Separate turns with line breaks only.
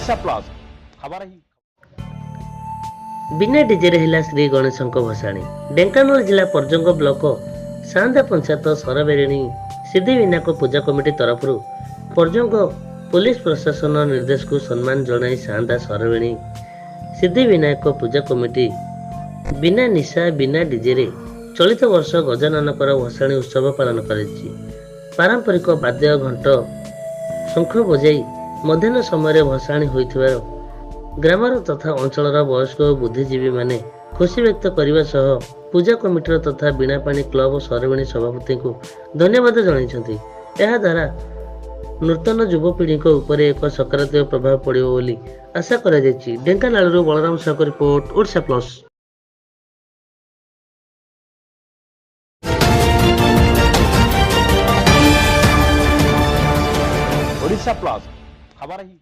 Odisha plus खबर ही
बिना DJ हिला श्री गणेश भसाणी ढेंकानाल जिला पर्जंग ब्लॉक सांदा पंचायत सरबेरिणी सिद्धिविनायक पूजा कमिटी तरफ पर्जंग पुलिस प्रशासन निर्देश को सम्मान जनाई सांदा सरबेणी सिद्धिविनायक पूजा कमिटी बिना निशा बिना डीजे रे चलित वर्ष गजाननकर भसाणी उत्सव पालन करिछि। पारंपरिक वाद्य घंट शंख बजाई मध्याह्न समय भसाणी होइथिबार ग्रामर तथा अंचलर वयस्क बुद्धिजीवी माने खुशी व्यक्त करने सह पूजा कमिटर तथा बीणापाणी क्लब सरबेणी सभापति को धन्यवाद जणाइछन्ति। एहा द्वारा नूतन युवपीढ़ी उपर एक सकारात्मक प्रभाव पड़िबो बोली आशा करा जायछि। ढेंकानालରୁ Balaram Sahu report Odisha plus.
Odisha plus खबर ही